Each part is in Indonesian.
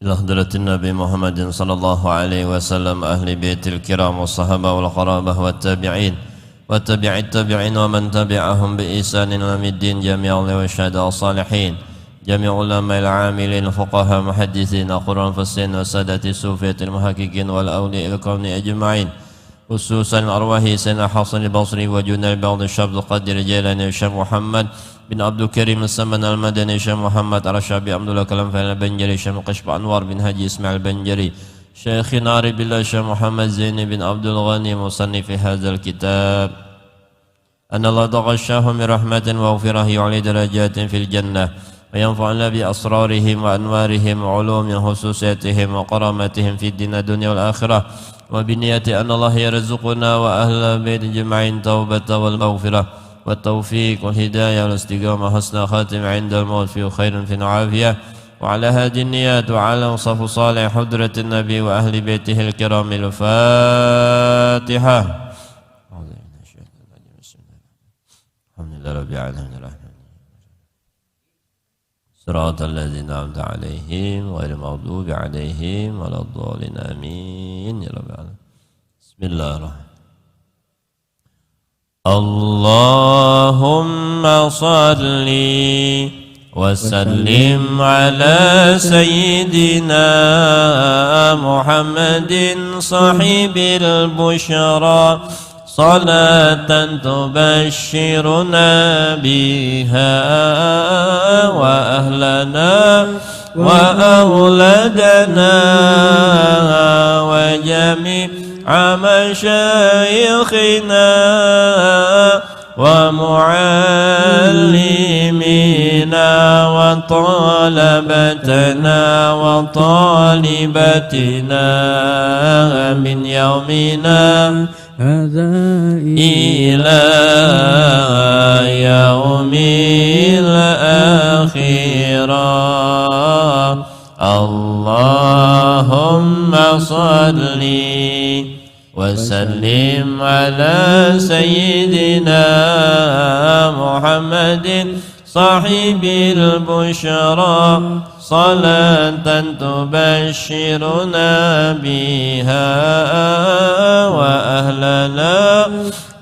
إلى حضرة النبي محمد صلى الله عليه وسلم أهل بيت الكرام والصحابة والقرابة والتابعين وتبع التابعين ومن تبعهم بإحسان إلى يوم الدين جميع الشهداء الصالحين جميع العلماء العاملين الفقهاء المحدثين قراء المفسرين والسادة الصوفية المحققين والأولياء الكون أجمعين خصوصا الأرواح سيدنا حسن البصري وجنى بعض الشاب القدير الجيلاني الشيخ محمد بن عبد الكريم السمن المدني الشيخ محمد الرشابي عبد الله كلام فعل البنجري الشيخ قشب أنوار بن هاجي اسماعيل البنجري شيخنا عارف بالله الشيخ محمد زين بن عبد الغني مصنف هذا الكتاب أن الله تغشاه من رحمة وغفره يعلي درجات في الجنة وينفعنا بأسرارهم وأنوارهم وعلوم خصوصياتهم وقرامتهم في الدين الدنيا والآخرة وبنية أن الله يرزقنا وأهل البيت جمعين توبة والمغفرة والتوفيق والهداية والاستقامة حسن خاتم عند الموت في خير في العافية وعلى هذه النيات وعلى وصف صالح حضرة النبي وأهل بيته الكرام الفاتحة. الحمد لله رب العالمين صراط الذين أنعمت عليهم غير المغضوب عليهم ولا الضالين آمين يا رب العالمين. بسم الله الرحمن اللهم صل وسلم على سيدنا محمد صاحب البشرى صلاة تبشرنا بها وأهلنا وأولادنا وجميع مشايخنا ومعلمينا وطلبتنا وطالبتنا من يومنا هذا إلى يوم الآخرة. اللهم صل وسلم على سيدنا محمد صاحب البشرى صلاة تبشرنا بها وأهلنا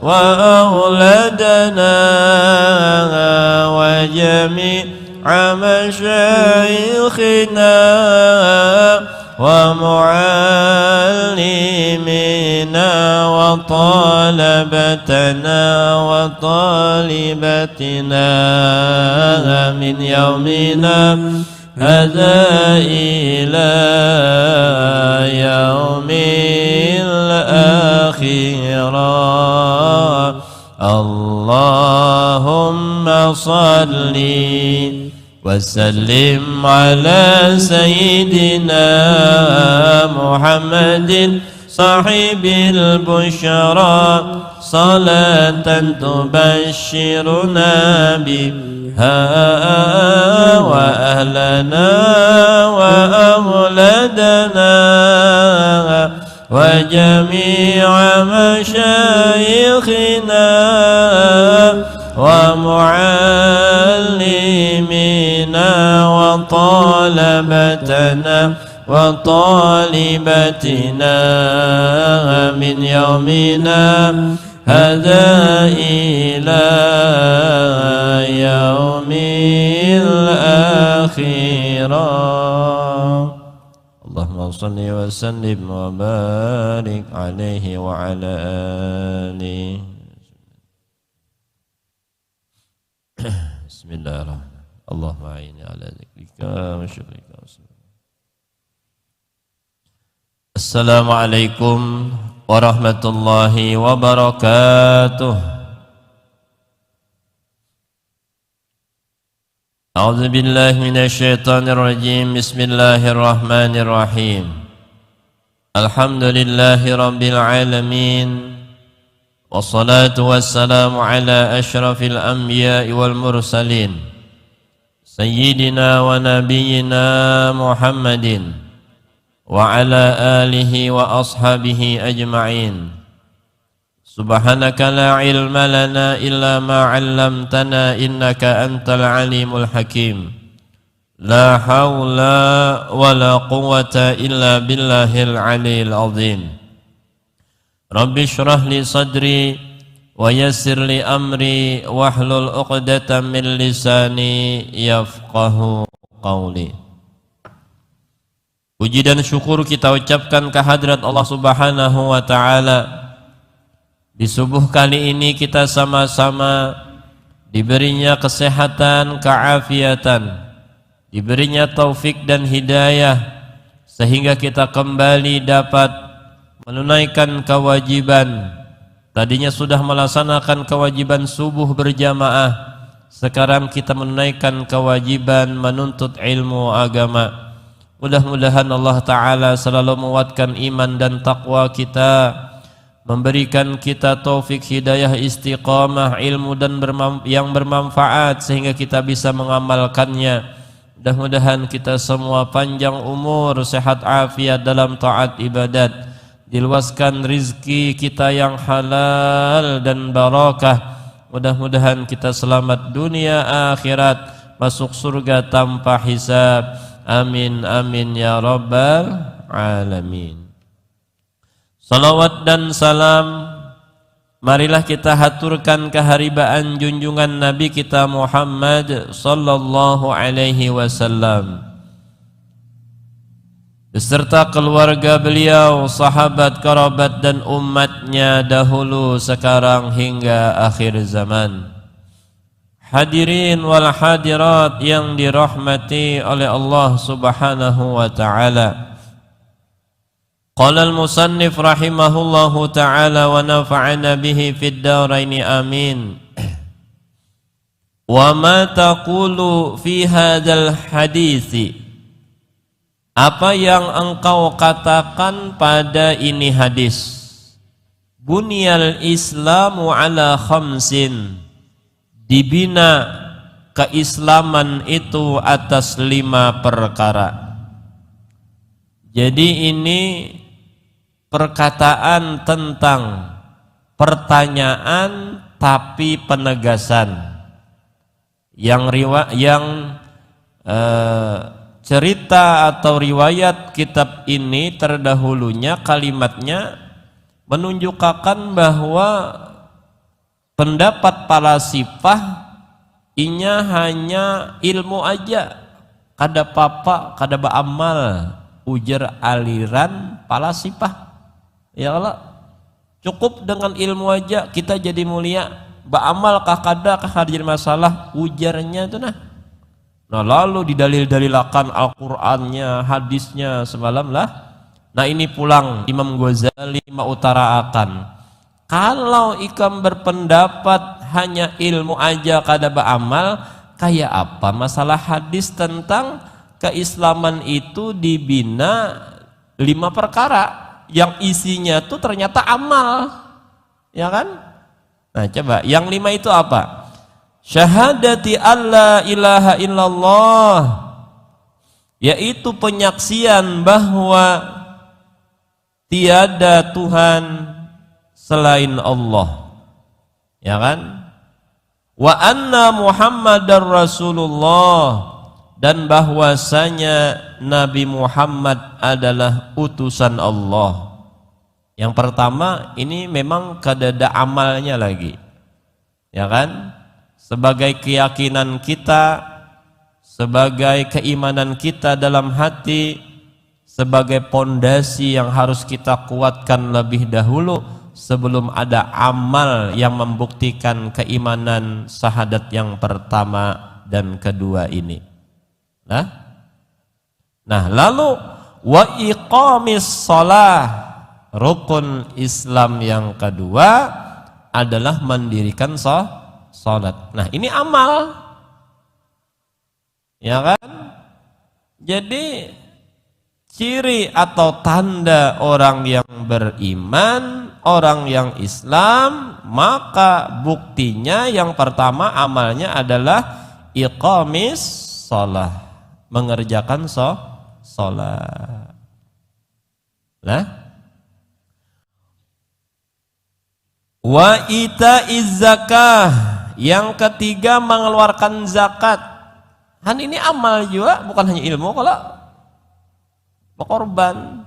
وأولادنا وجميع مشايخنا ومعلمينا وطلبتنا وطالبتنا من يومنا هذا إلى يوم الآخرة. اللهم صل وسلم على سيدنا محمد صاحب البشرى صلاة تبشرنا بها وأهلنا وأولادنا وجميع مشايخنا ومعلمينا وطلبتنا وطالبتنا من يومنا هذا إلى يوم الآخرة. اللهم صل وسلم وبارك عليه وعلى آله. بسم الله الرحمن الرحيم. اللهم أعيني على ذكرك وشكرك. السلام عليكم ورحمة الله وبركاته. أعوذ بالله من الشيطان الرجيم. بسم الله الرحمن الرحيم. الحمد لله رب العالمين والصلاة والسلام على أشرف الأنبياء والمرسلين سيدنا ونبينا محمد وعلى آله وأصحابه أجمعين. سبحانك لا علم لنا إلا ما علمتنا إنك أنت العليم الحكيم. La haula wa la quwwata illa billahil aliyil azim. Rabbi shrah li sadri wa yassir li amri wahlul 'uqdatam min lisani yafqahu qawli. Puji dan syukur kita ucapkan kehadirat Allah Subhanahu wa taala. Di subuh kali ini kita sama-sama diberinya kesehatan, keafiatan, diberinya taufik dan hidayah sehingga kita kembali dapat menunaikan kewajiban. Tadinya sudah melaksanakan kewajiban subuh berjamaah, sekarang kita menunaikan kewajiban menuntut ilmu agama. Mudah-mudahan Allah Ta'ala selalu menguatkan iman dan taqwa kita, memberikan kita taufik, hidayah, istiqamah, ilmu dan yang bermanfaat sehingga kita bisa mengamalkannya. Mudah-mudahan kita semua panjang umur, sehat afiat dalam taat ibadat, diluaskan rizki kita yang halal dan barakah. Mudah-mudahan kita selamat dunia akhirat, masuk surga tanpa hisab. Amin amin ya rabbal alamin. Salawat dan salam marilah kita haturkan keharibaan junjungan Nabi kita Muhammad sallallahu alaihi wasallam beserta keluarga beliau, sahabat, kerabat dan umatnya dahulu, sekarang hingga akhir zaman. Hadirin wal hadirat yang dirahmati oleh Allah Subhanahu wa taala. Qala al-musannif rahimahullahu ta'ala wa nafa'ana bihi fid daraini amin. Wa ma taqulu fi hadzal hadisi? Apa yang engkau katakan pada ini hadis? Bunyal Islamu ala khamsin. Dibina keislaman itu atas 5 perkara. Jadi ini perkataan tentang pertanyaan tapi penegasan. Yang cerita atau riwayat kitab ini terdahulunya kalimatnya menunjukkan bahwa pendapat palasifah inya hanya ilmu aja, kada papa, kada baamal, ujar aliran palasifah. Ya Allah, cukup dengan ilmu aja kita jadi mulia, baamal kah kada kah jadi masalah, ujarnya itu nah. Nah lalu didalil-dalilakan Al-Qur'annya, hadisnya semalam lah. Nah ini pulang Imam Ghazali mengutarakan, kalau ikam berpendapat hanya ilmu aja kada beramal, kayak apa masalah hadis tentang keislaman itu dibina 5 perkara yang isinya tuh ternyata amal, ya kan? Nah coba yang 5 itu apa? Syahadati alla ilaha illallah, yaitu penyaksian bahwa tiada Tuhan selain Allah, ya kan? Wa anna Muhammadar Rasulullah, dan bahwasanya Nabi Muhammad adalah utusan Allah. Yang pertama ini memang kadada amalnya lagi, ya kan? Sebagai keyakinan kita, sebagai keimanan kita dalam hati, sebagai pondasi yang harus kita kuatkan lebih dahulu sebelum ada amal yang membuktikan keimanan syahadat yang pertama dan kedua ini. Nah lalu wa iqamis shalah, rukun Islam yang kedua adalah mendirikan salat. Nah ini amal, ya kan? Jadi ciri atau tanda orang yang beriman, orang yang Islam, maka buktinya yang pertama amalnya adalah iqamis shalah, mengerjakan sholat. Nah, wa itaiz zakah, yang ketiga mengeluarkan zakat. ini amal juga, bukan hanya ilmu kalau berkorban.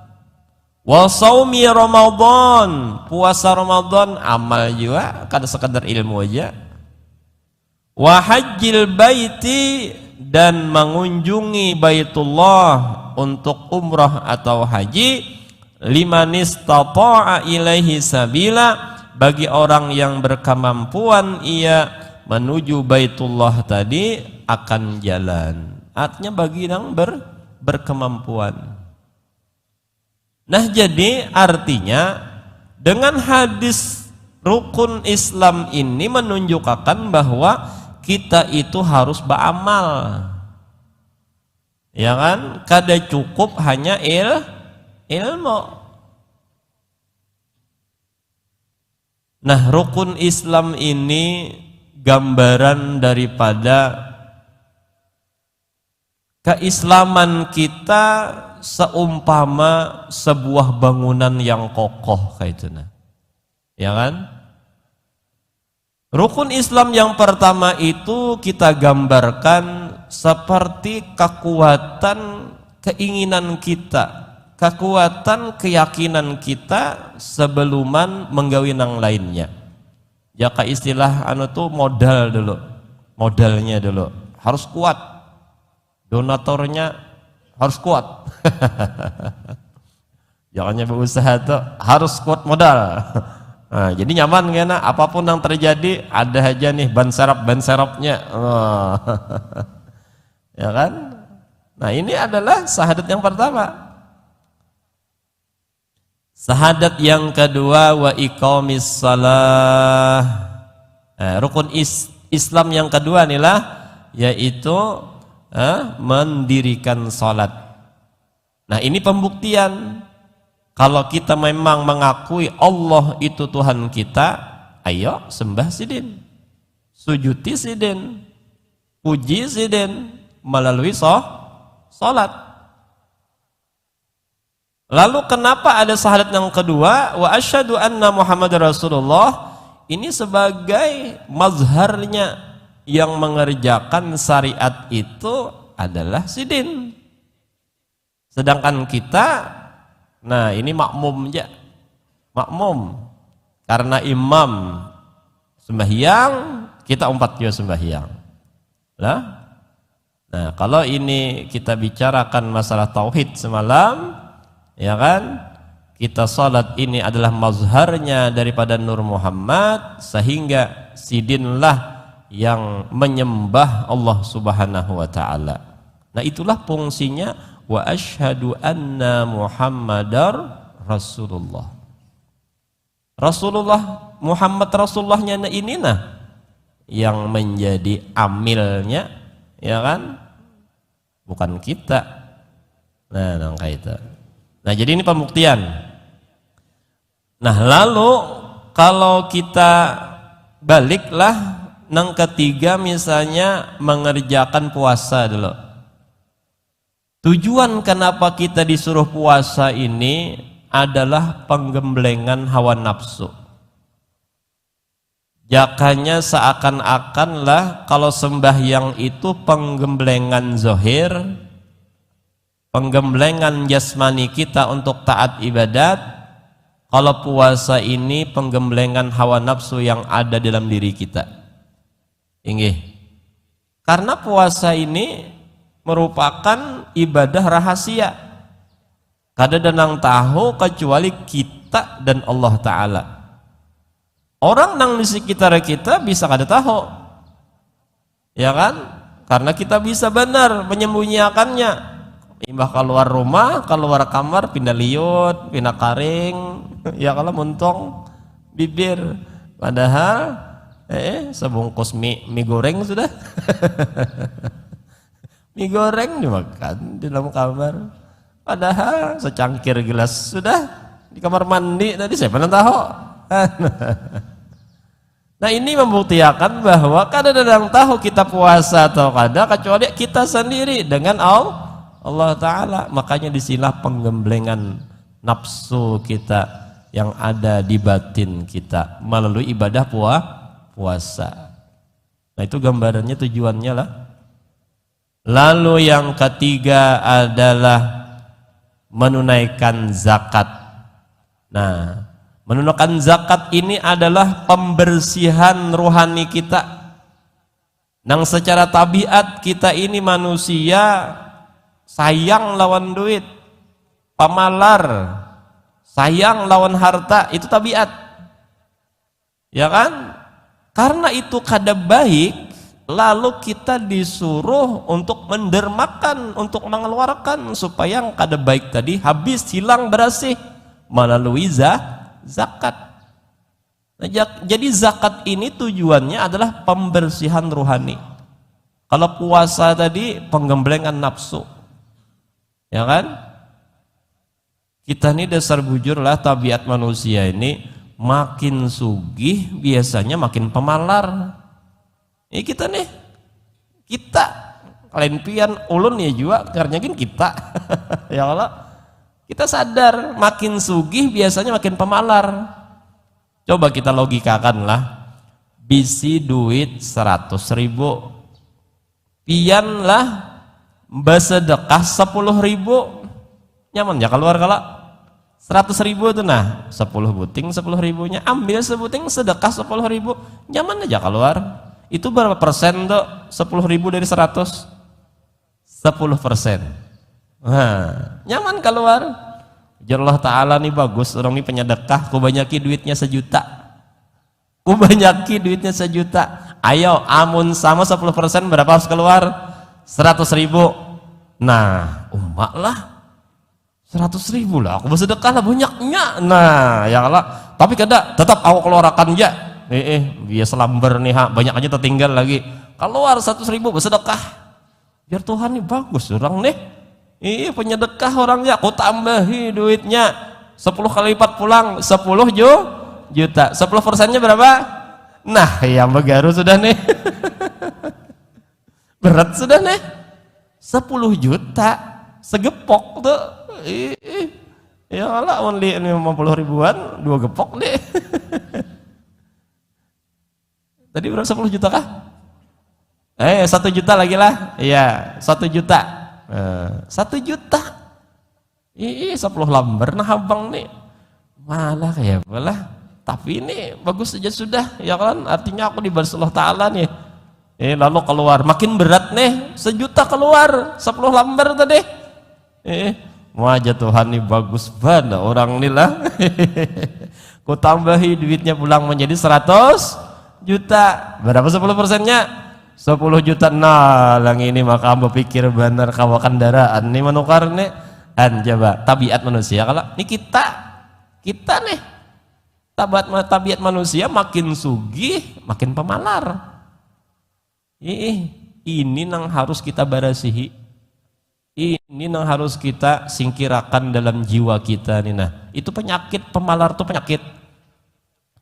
Wa shaumi Ramadan, puasa Ramadan amal juga, kada sekedar ilmu aja. Wa hajjil baiti, dan mengunjungi Baitullah untuk umrah atau haji, liman istata'a ilaihi sabila, bagi orang yang berkemampuan ia menuju Baitullah tadi akan jalan. Artinya bagi yang berkemampuan. Nah, jadi artinya dengan hadis rukun Islam ini menunjukkan bahwa kita itu harus beramal, ya kan? Kada cukup hanya ilmu. Nah, rukun Islam ini gambaran daripada keislaman kita seumpama sebuah bangunan yang kokoh kayak itu, nah, ya kan? Rukun Islam yang pertama itu kita gambarkan seperti kekuatan keinginan kita, kekuatan keyakinan kita sebeluman menggawi nang lainnya. Jaka istilah tuh modal dulu, modalnya dulu harus kuat, donatornya harus kuat. Jangannya berusaha tuh harus kuat modal. Nah, jadi nyaman karena apapun yang terjadi ada aja nih ban serapnya. Oh. Ya kan? Nah, ini adalah syahadat yang pertama. Syahadat yang kedua, wa iqamis shalah. Rukun Islam yang kedua inilah yaitu mendirikan salat. Nah, ini pembuktian kalau kita memang mengakui Allah itu Tuhan kita, ayo sembah sidin, sujuti sidin, puji sidin melalui salat. Lalu kenapa ada syahadat yang kedua, wa asyhadu anna Muhammadar Rasulullah? Ini sebagai mazharnya yang mengerjakan syariat itu adalah sidin. Sedangkan kita, nah ini makmum aja, makmum. Karena imam sembahyang, kita umat juga sembahyang. Nah, kalau ini kita bicarakan masalah tauhid semalam, ya kan? Kita salat ini adalah mazharnya daripada Nur Muhammad, sehingga sidinlah yang menyembah Allah Subhanahu wa taala. Nah, itulah fungsinya wa asyhadu anna Muhammadar Rasulullah. Rasulullah Muhammad Rasulullahnya ini yang menjadi amilnya, ya kan? Bukan kita. Nah, nangka itu. Nah, jadi ini pembuktian. Nah, lalu kalau kita baliklah nang ketiga, misalnya mengerjakan puasa dulu. Tujuan kenapa kita disuruh puasa ini adalah penggemblengan hawa nafsu. Jakanya seakan-akanlah kalau sembahyang itu penggemblengan zohir, penggemblengan jasmani kita untuk taat ibadat. Kalau puasa ini penggemblengan hawa nafsu yang ada dalam diri kita. Inggih. Karena puasa ini merupakan ibadah rahasia. Kada danang tahu kecuali kita dan Allah Ta'ala. Orang nang di sekitar kita bisa kada tahu, ya kan? Karena kita bisa benar menyembunyikannya. Imbah keluar rumah, keluar kamar, pindah liut, pindah karing, ya kalau muntong bibir. Padahal sebungkus mie goreng sudah. Mie goreng dimakan di dalam kamar. Padahal secangkir gelas sudah di kamar mandi tadi, saya pernah tahu. Nah, ini membuktikan bahwa kada ada yang tahu kita puasa atau kada kecuali kita sendiri dengan Allah Ta'ala. Makanya disinilah penggemblengan nafsu kita yang ada di batin kita melalui ibadah puasa. Nah, itu gambarannya, tujuannya lah. Lalu yang ketiga adalah menunaikan zakat. Nah, menunaikan zakat ini adalah pembersihan rohani kita. Nang secara tabiat kita ini manusia sayang lawan duit, pamalar, sayang lawan harta, itu tabiat. Ya kan? Karena itu kada baik, lalu kita disuruh untuk mendermakan, untuk mengeluarkan supaya yang kada baik tadi habis, hilang, berasih melalui zakat. Nah, jadi zakat ini tujuannya adalah pembersihan rohani. Kalau puasa tadi penggemblengan nafsu, ya kan? Kita ini dasar bujur lah, tabiat manusia ini makin sugih biasanya makin pemalar. Ini kita nih, kita kalian pian ulun ya juga karena kita ya Allah, kita sadar makin sugih biasanya makin pemalar. Coba kita logikakan lah, bisi duit 100.000, pian lah bersedekah 10.000, nyaman ya keluar kalau 100.000 itu, nah 10 buting 10.000-nya ambil sebuting sedekah 10.000, nyaman aja keluar. Itu berapa persen tuh 10.000 dari 100? 10%. Nah, nyaman keluar. Allah Ta'ala nih bagus, orang ini penyedekah, kubanyaki duitnya 1 juta, kubanyaki duitnya 1 juta. Ayo, amun sama 10% berapa harus keluar? 100.000. Nah, umak lah 100.000 lah, aku bersedekah lah banyaknya. Nah, ya Allah, tapi kada tetap aku keluarkan aja. Biasa lamber nih, banyak aja tertinggal lagi. Keluar 100.000 bersedekah. Biar Tuhan nih bagus orang nih. Penyedekah orangnya, aku tambahi duitnya 10 kali lipat pulang 10 juta. 10%-nya berapa? Nah, yang begaru sudah nih. Berat sudah nih. 10 juta segepok tuh. Ya Allah, only 50 ribuan 2 gepok deh. Tadi berapa, 10 juta kah? 1 juta lagi lah. Iya, 1 juta. 1 juta. 10 lamber nah abang nih. Malah kayak apalah. Tapi ini bagus saja sudah, ya kan? Artinya aku dibalas Allah Ta'ala nih. Lalu keluar makin berat nih, 1 juta keluar 10 lamber tadi. Wajah Tuhan nih bagus banget orang nih lah. Ku tambahi duitnya pulang menjadi 100 juta. Berapa 10%-nya? 10 juta. Nah, lang ini maka amba pikir benar kawa kendaraan nih manukar nih. Coba tabiat manusia kalau ini kita nih tabiat manusia makin sugih makin pemalar. Ini nang harus kita barasihi. Ini nang harus kita singkirakan dalam jiwa kita nih. Nah, itu penyakit pemalar tuh penyakit.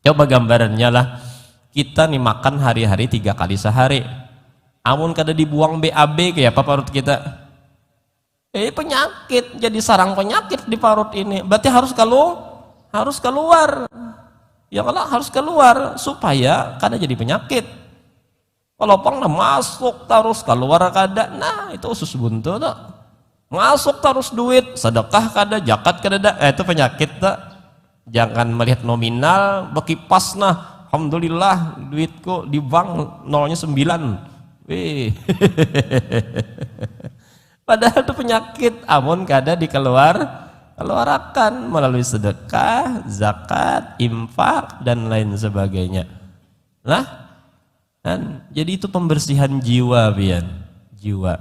Coba gambarannya lah. Kita nih makan hari-hari 3 kali sehari. Amun kada dibuang BAB kayak apa parut kita? Penyakit, jadi sarang penyakit di parut ini. Berarti harus keluar. Ya kalau harus keluar supaya kada jadi penyakit. Kalau pang masuk terus keluar kada, nah itu usus buntu tuh. Masuk terus duit, sedekah kada, zakat kada, itu penyakit tuh. Jangan melihat nominal, bekipas nah. Alhamdulillah duitku di bank nolnya 9. Padahal itu penyakit, amun kada keluarkan melalui sedekah, zakat, infak dan lain sebagainya. Nah, dan jadi itu pembersihan jiwa pian. Jiwa.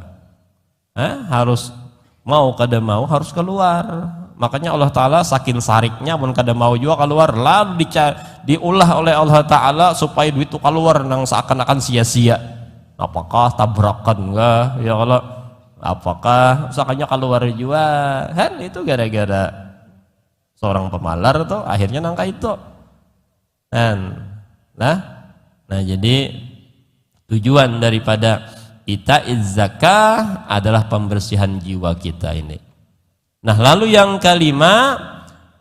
Harus mau kada mau harus keluar. Makanya Allah Ta'ala saking sariknya pun kada mau juga keluar, lalu diulah oleh Allah Ta'ala supaya duit itu keluar nang seakan-akan sia-sia. Apakah tabrakan enggak? Ya kalau apakah usahanya keluar juga? Kan itu gara-gara seorang pemalar tuh akhirnya nangka itu. Nah jadi tujuan daripada itaiz zakah adalah pembersihan jiwa kita ini. Nah, lalu yang kelima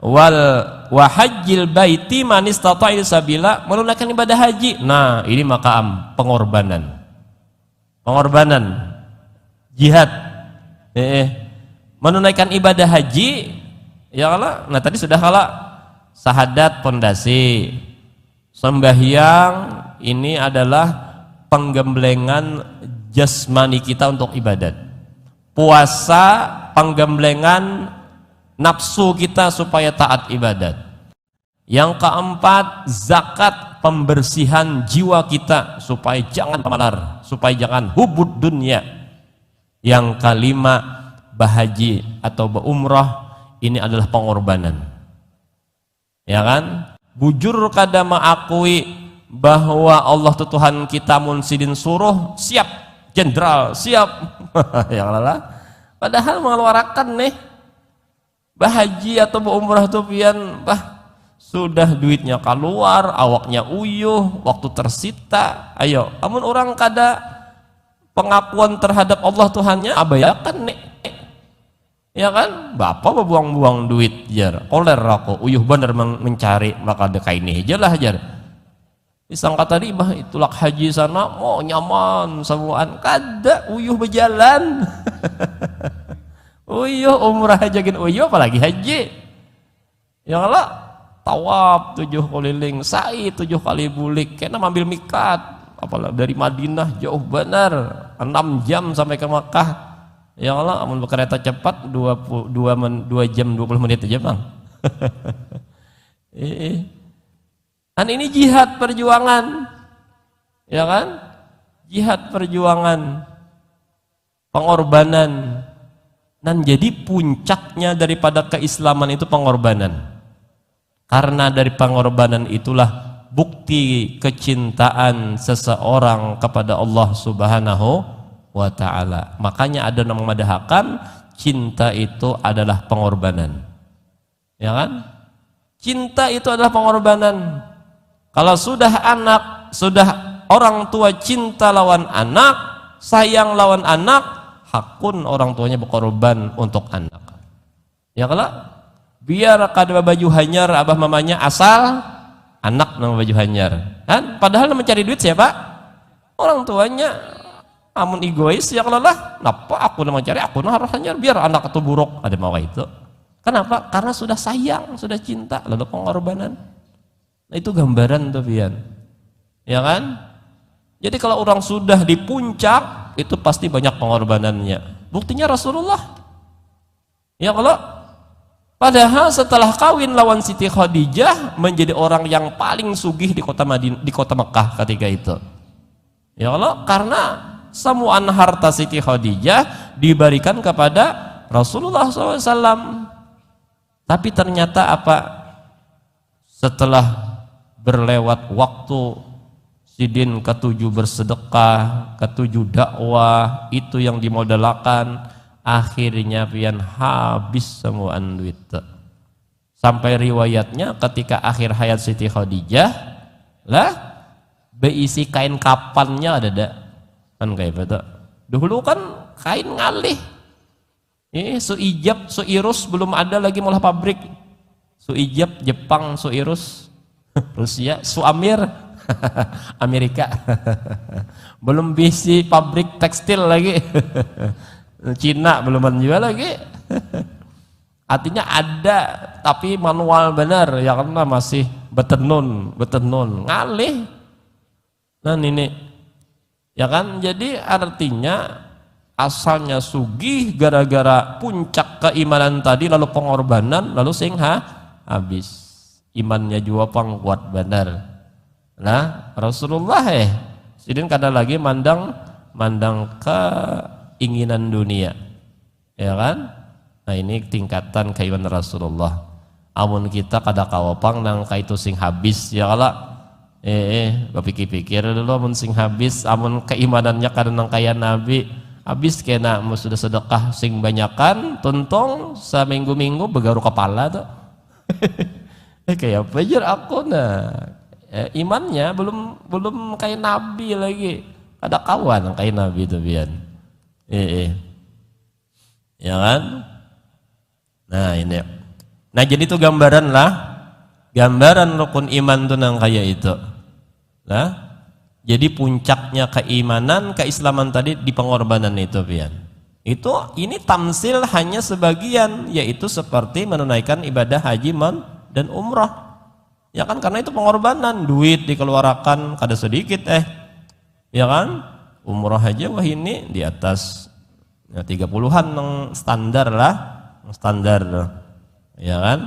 wa hajjil baiti man istata'a sabila, menunaikan ibadah haji. Nah, ini maqam pengorbanan. jihad. Menunaikan ibadah haji ya Allah. Nah tadi sudah kalau syahadat pondasi, sembahyang ini adalah penggemblengan jasmani kita untuk ibadat. Puasa penggemblengan nafsu kita supaya taat ibadat. Yang keempat, zakat pembersihan jiwa kita supaya jangan pamalar, supaya jangan hubud dunia. Yang kelima, bahaji atau berumrah, ini adalah pengorbanan. Ya kan? Bujur kada mengakui bahwa Allah itu Tuhan kita munsidin suruh, siap jenderal, siap. Ya Allah. Padahal mengeluarkan nih bahaji atau berumrah itu pian sudah duitnya keluar, awaknya uyuh, waktu tersita. Ayo, amun orang kada pengakuan terhadap Allah Tuhannya abayakan nih. Ya kan? Bapak buang-buang duit jar. Koler aku uyuh bener mencari maka dekai ini aja lah jar. Disangka tadi itulah haji sana mau nyaman semuaan kada uyuh berjalan. Uyuh umrah aja gin uyuh apalagi haji. Ya Allah, tawaf 7 keliling, sa'i 7 kali bulik, kena ambil mikat. Apalagi dari Madinah jauh benar 6 jam sampai ke Makkah. Ya Allah, amun berkereta cepat 2 jam 20 menit aja bang. Kan ini jihad perjuangan, ya kan? Jihad perjuangan, pengorbanan. Dan jadi puncaknya daripada keislaman itu pengorbanan. Karena dari pengorbanan itulah bukti kecintaan seseorang kepada Allah Subhanahu wa ta'ala. Makanya ada yang memadahakan cinta itu adalah pengorbanan, ya kan? Cinta itu adalah pengorbanan. Kalau sudah anak, sudah orang tua cinta lawan anak, sayang lawan anak, hakun orang tuanya berkorban untuk anak. Ya kalau biar kada baju hanyar abah mamanya asal anak nama baju hanyar kan, padahal mencari duit siapa? Orang tuanya. Amun egois ya kalau lah, kenapa aku nama cari, aku harus hanyar biar anak itu buruk, ada mau itu. Kenapa? Karena sudah sayang, sudah cinta, lalu pengorbanan. Nah, itu gambaran tuh pian, ya kan? Jadi kalau orang sudah di puncak itu pasti banyak pengorbanannya. Buktinya Rasulullah. Ya kalau padahal setelah kawin lawan Siti Khadijah menjadi orang yang paling sugih di kota di kota Mekah ketika itu. Ya Allah, karena semua harta Siti Khadijah diberikan kepada Rasulullah SAW. Tapi ternyata apa? Setelah berlewat waktu, sidin ketujuh bersedekah, ketujuh dakwah, itu yang dimodalkan, akhirnya pian habis semua duit. Sampai riwayatnya ketika akhir hayat Siti Khadijah lah beisi kain kapannya ada kan kayak betul. Dulu kan kain ngalih. Suijab, suirus belum ada lagi mulai pabrik. Suijab Jepang, suirus Rusia, Suamir Amerika. Belum bisi pabrik tekstil lagi. Cina belum menjual lagi. Artinya ada tapi manual benar ya, karena masih betenun ngalih. Nah ini ya kan, jadi artinya asalnya sugih gara-gara puncak keimanan tadi, lalu pengorbanan, lalu sehingga habis imannya juga kuat benar. Nah Rasulullah sidin kada lagi mandang keinginan dunia, ya kan? Nah ini tingkatan keimanan Rasulullah. Amun kita kada kawapang nang kaitu sing habis ya kalau berpikir-pikir dulu amun sing habis, amun keimanannya kada nang kaya Nabi, habis kena mau sudah sedekah sing banyakan, tuntong seminggu-minggu begaru kepala tuh. Kayak apa jar aku imannya belum kayak Nabi lagi, ada kawan kayak Nabi itu bian. Ya kan? Nah ini. Nah jadi itu gambaran rukun iman tuh nang kaya itu. Nah, jadi puncaknya keimanan, keislaman tadi di pengorbanan itu pian. Ini tamsil hanya sebagian, yaitu seperti menunaikan ibadah haji dan umrah. Ya kan, karena itu pengorbanan, duit dikeluarkan kada sedikit ya kan. Umrah aja wah ini di atas ya, 30-an yang standar lah, ya kan.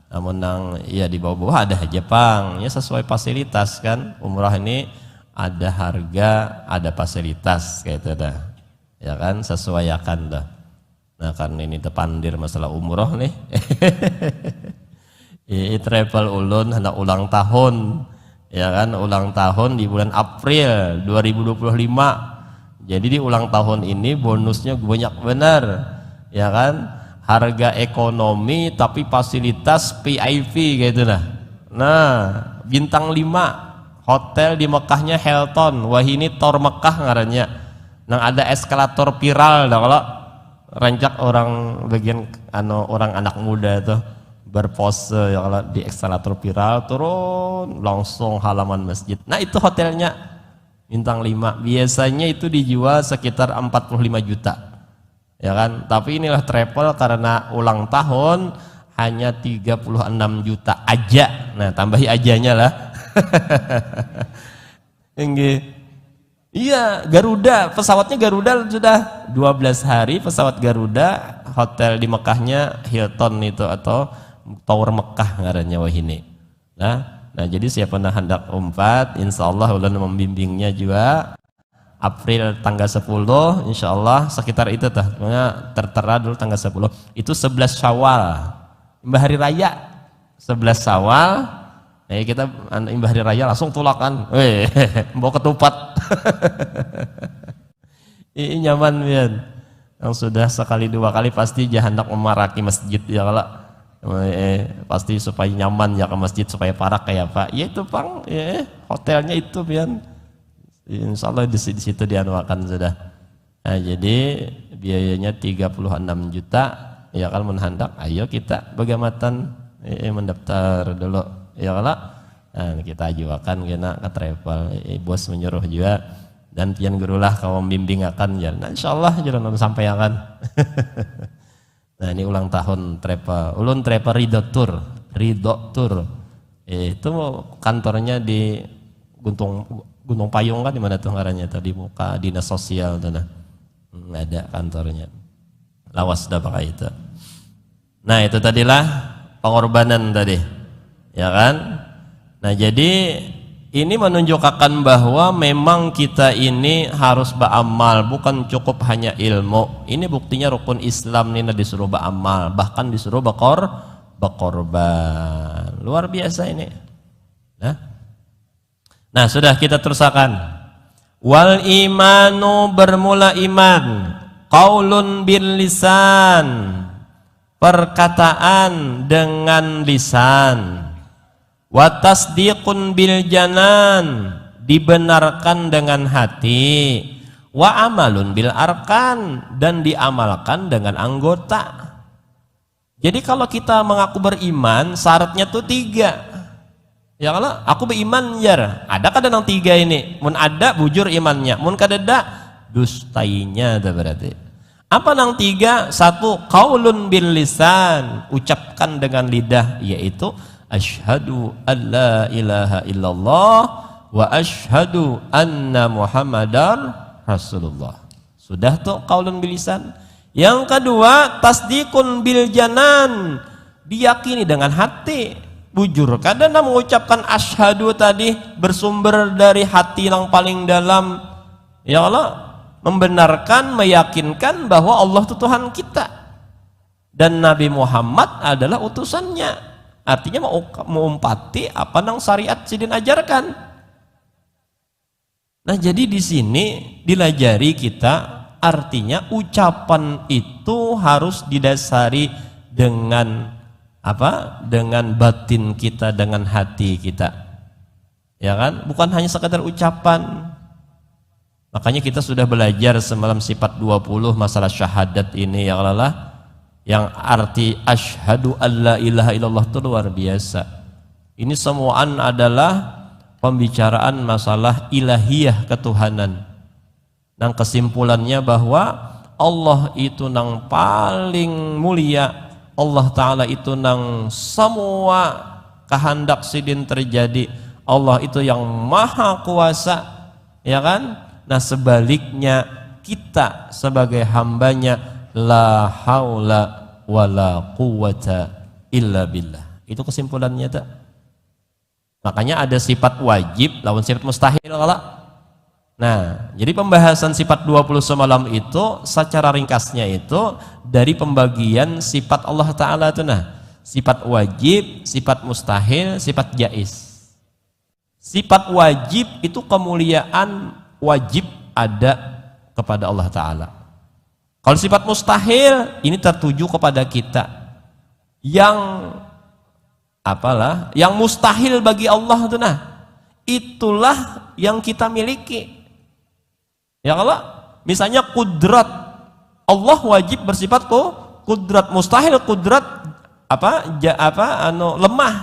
Namun yang ya di bawah-bawah ada Jepang, ya sesuai fasilitas kan. Umrah ini ada harga, ada fasilitas kayak itu dah. Ya kan, sesuaikan dah. Nah karena ini terpandir masalah umroh nih. Travel ulun hendak ulang tahun, ya kan, ulang tahun di bulan April 2025. Jadi di ulang tahun ini bonusnya banyak benar, ya kan, harga ekonomi tapi fasilitas VIP gitu lah. Nah bintang 5 hotel di Mekahnya Hilton, wah ini Tor Mekah ngarannya. Nang ada eskalator viral dah kalau rancak orang bagian orang anak muda tuh berpose ya kalau di eskalator viral turun langsung halaman masjid. Nah itu hotelnya bintang 5, biasanya itu dijual sekitar 45 juta ya kan, tapi inilah travel karena ulang tahun hanya 36 juta aja. Nah tambahi ajanya lah. Enggak. Iya, Garuda, pesawatnya Garuda sudah 12 hari pesawat Garuda, hotel di Mekahnya Hilton itu atau Tower Mekah ngarannya wah ini. Nah jadi siapa yang hendak umpat, insya Allah ulun membimbingnya juga April tanggal 10, insya Allah sekitar itu tertera dulu tanggal 10 itu 11 Syawal, imbah hari raya 11 Syawal. Kita imbah hari raya langsung tulakan, bawa ketupat. Ini nyaman pian. Yang sudah sekali dua kali pasti hendak memaraki masjid ya kalau pasti supaya nyaman ya ke masjid, supaya parak kayak apa. Ya itu Pang, hotelnya itu pian. Insya Allah di situ dianuakan sudah. Nah, jadi biayanya 36 juta. Ya kalau menhandak, ayo kita bagaimana mendaftar dulu. Ya kalau kita ajukan kena ke travel, bos menyuruh juga dan pian gurulah kau membimbing akan ya. Nah, insyaallah jalan sampai akan. Nah ini ulang tahun travel, ulun travel Ridho Tour. Itu kantornya di Gunung Payung kan, di mana tuh ngarannya tadi muka dinas sosial tuh ada kantornya. Lawas dah pakai itu. Nah itu tadilah pengorbanan tadi. Ya kan? Nah jadi ini menunjukkan bahwa memang kita ini harus beramal, bukan cukup hanya ilmu. Ini buktinya rukun Islam ini disuruh beramal, bahkan disuruh berkorban. Luar biasa ini. Nah sudah kita terusakan. Wal imanu bermula iman, qaulun bil lisan, perkataan dengan lisan. Wa tasdiqun bil janan, dibenarkan dengan hati. Wa amalun bil arkan, dan diamalkan dengan anggota. Jadi kalau kita mengaku beriman syaratnya tuh 3. Ya kalau aku beriman jar, ada kadang 3 ini. Mun ada bujur imannya, mun kadada dustainya dah berarti. Apa nang 3? 1 qaulun bil lisan, ucapkan dengan lidah, yaitu asyhadu alla ilaha illallah wa asyhadu anna muhammadar rasulullah. Sudah tuh qaulun bil lisan. Yang kedua tasdiqun bil janan, diyakini dengan hati, bujur. Kadang mengucapkan asyhadu tadi bersumber dari hati yang paling dalam. Ya Allah, membenarkan, meyakinkan bahwa Allah itu Tuhan kita dan Nabi Muhammad adalah utusannya. Artinya mengumpati apa nang syariat sidin ajarkan. Nah jadi di sini dilajari kita, artinya ucapan itu harus didasari dengan apa? Dengan batin kita, dengan hati kita. Ya kan? Bukan hanya sekadar ucapan. Makanya kita sudah belajar semalam sifat 20 masalah syahadat ini ya Allah. Yang arti asyhadu alla ilaha illallah itu luar biasa. Ini semuaan adalah pembicaraan masalah ilahiyah ketuhanan. Dan kesimpulannya bahwa Allah itu nang paling mulia, Allah Ta'ala itu nang semua kehendak sidin terjadi, Allah itu yang maha kuasa, ya kan? Nah sebaliknya kita sebagai hambanya, la haula wala quwata illa billah. Itu kesimpulannya tak? Makanya ada sifat wajib lawan sifat mustahil kalau. Nah, jadi pembahasan sifat 20 semalam itu secara ringkasnya itu dari pembagian sifat Allah Ta'ala itu, nah, sifat wajib, sifat mustahil, sifat jaiz. Sifat wajib itu kemuliaan wajib ada kepada Allah Ta'ala. Kalau sifat mustahil ini tertuju kepada kita. Yang apalah, yang mustahil bagi Allah itu, nah, itulah yang kita miliki. Ya kalau misalnya kudrat, Allah wajib bersifat kudrat, mustahil kudrat lemah.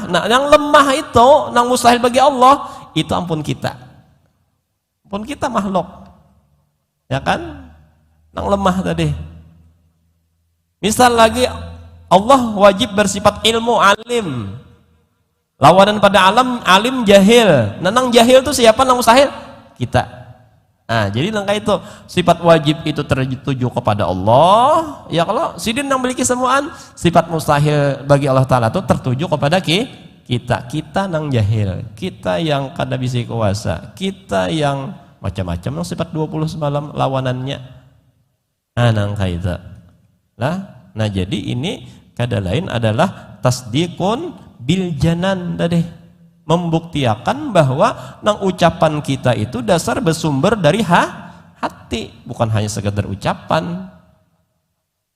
Nah, yang lemah itu, yang mustahil bagi Allah itu ampun kita makhluk, ya kan, yang lemah tadi. Misal lagi Allah wajib bersifat ilmu, alim. Lawanan pada alim jahil. Nenang jahil itu siapa? Nang mustahil? Kita. Nah, jadi langkah itu sifat wajib itu tertuju kepada Allah. Ya kalau sidin yang memiliki semuaan, sifat mustahil bagi Allah Ta'ala itu tertuju kepada kita nang jahil, kita yang kada bisa kuasa, kita yang macam-macam nang sifat 20 semalam lawanannya. Nah, nangka itu. Nah, jadi ini kada lain adalah tasdikun bil janan tadi. Membuktikan bahwa nang ucapan kita itu dasar bersumber dari hati, bukan hanya sekedar ucapan.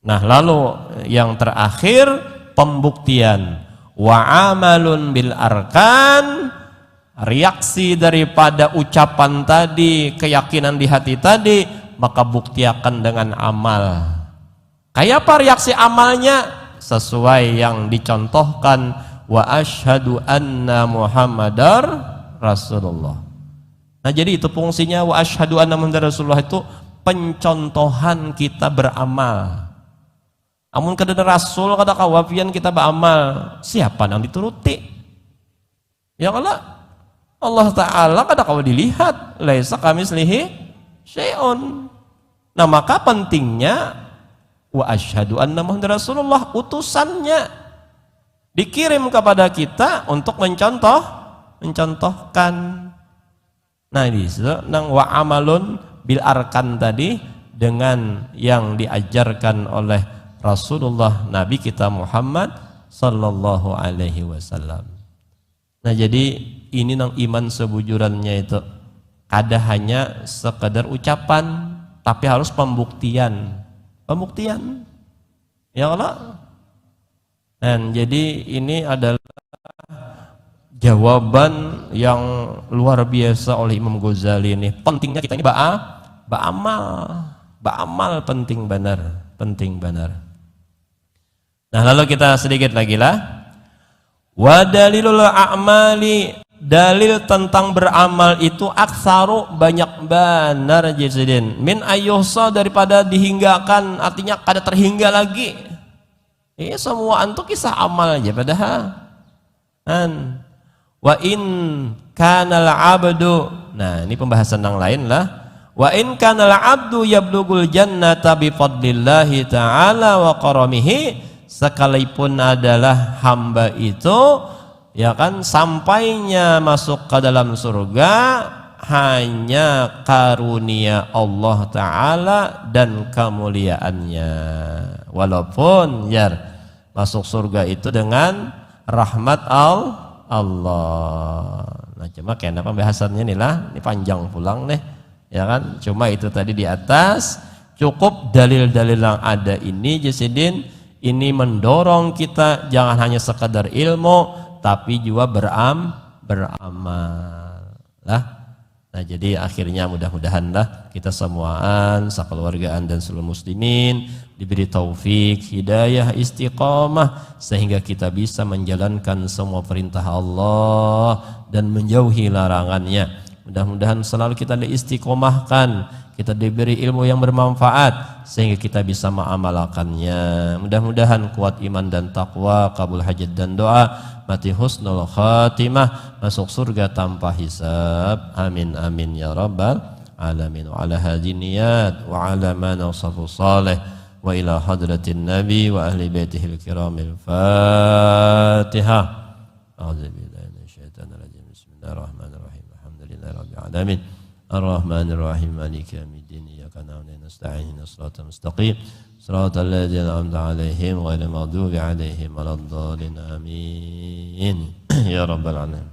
Nah, lalu yang terakhir pembuktian wa amalun bil arkan, reaksi daripada ucapan tadi, keyakinan di hati tadi, maka buktikan dengan amal. Kayak apa reaksi amalnya? Sesuai yang dicontohkan, wa asyhadu anna Muhammadar Rasulullah. Nah, jadi itu fungsinya wa asyhadu anna Muhammadar Rasulullah, itu pencontohan kita beramal. Amun kada rasul kada kawafian kita beramal, siapa yang dituruti? Ya kalau Allah Ta'ala kada kawa dilihat, laisa kamislihi syai'un. Nah, maka pentingnya wa asyhadu anna Muhammadar Rasulullah, utusannya dikirim kepada kita untuk mencontohkan. Nah, di situ nang wa amalun bil arkan tadi, dengan yang diajarkan oleh Rasulullah Nabi kita Muhammad sallallahu alaihi wasallam. Nah, jadi ini nang iman sebujurannya itu kada hanya sekedar ucapan, tapi harus pembuktian. Ya Allah. Dan jadi ini adalah jawaban yang luar biasa oleh Imam Ghazali ini. Pentingnya kita ini beramal penting benar. Nah, lalu kita sedikit lagi lah. Wa dalilul a'mali, dalil tentang beramal itu aksaru, banyak benar jizidin. Min ayyuhsa, daripada dihinggakan, artinya kada terhingga lagi. Ini semua antuk kisah amal aja padahal. Wa in kanal abdu, nah ini pembahasan yang lain lah. Wa in kanal abdu yablugul jannata bi fadlillahi ta'ala wa karamihi, sekalipun adalah hamba itu, ya kan, sampainya masuk ke dalam surga hanya karunia Allah Ta'ala dan kemuliaannya. Walaupun masuk surga itu dengan rahmat Allah. Nah, cuma kayaknya pembahasannya nih lah, ini panjang pulang nih, ya kan. Cuma itu tadi di atas cukup dalil-dalil yang ada ini Jasidin, ini mendorong kita jangan hanya sekadar ilmu, tapi juga beramal lah. Nah, jadi akhirnya mudah-mudahanlah kita semuaan, sekeluargaan dan seluruh muslimin diberi taufik, hidayah, istiqamah, sehingga kita bisa menjalankan semua perintah Allah dan menjauhi larangannya. Mudah-mudahan selalu kita diistiqomahkan, kita diberi ilmu yang bermanfaat sehingga kita bisa mengamalkannya. Mudah-mudahan kuat iman dan takwa, kabul hajat dan doa, mati husnul khatimah, masuk surga tanpa hisab. Amin amin ya rabbal alamin. Wa ala hadhihi niyat wa ala ma nasafu salih wa ila hadratin nabi wa ahli baitihil kiramil fatihah. A'udzubillahi minasyaitonir rajim. Bismillahirrahmanirrahim. Alhamdulillahi rabbil alamin. Ar-Rahmanir-Rahim. Maliki yaumiddin. Iyyaka na'budu wa nasta'in. Shiratal mustaqim. Shiratal ladzina an'amta 'alaihim ghairil maghdubi 'alaihim waladdallin. Amin. Ya rabbal alamin.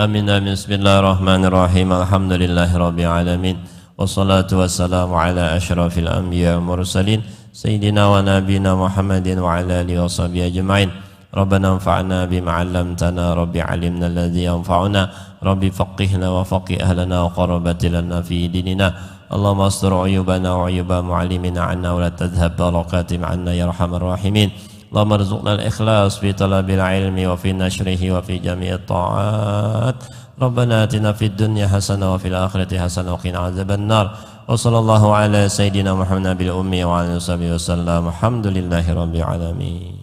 Amin amin. Bismillahirrahmanirrahim. Alhamdulillahi rabbil alamin. Wassalatu wassalamu ala asyrafil anbiya wal mursalin sayyidina wa nabiyina Muhammadin wa ala alihi washabihi ajma'in. Rabbana anfa'na bima 'allamtana, rabbi 'allimna alladhi yanfa'una, rabbi faqihna wa faqih ahlana wa qarrabat lana fi dinina. Allahumma astur 'uyubana wa 'uyuba mu'allimina 'anna wa la tadhhab barakatim 'anna ya arhamar rahimin. Allahumma arzuqna al-ikhlas fi talabil ilmi wa fi nashrihi wa fi jami'it ta'at. Rabbana atina fid dunya hasanah wa fil akhirati hasanah wa qina adzaban nar. Wa sallallahu ala sayyidina Muhammad bil ummi wa ala alihi wasallam. Alhamdulillahi rabbil alamin.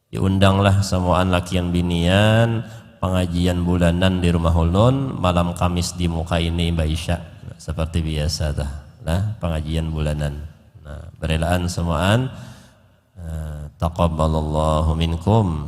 Diundanglah semuaan lakian binian pengajian bulanan di Rumah Ulun malam Kamis di muka ini Mbak Isya. Seperti biasa dah. Nah, pengajian bulanan. Nah, berelaan semuaan. Taqabbalallahu minkum.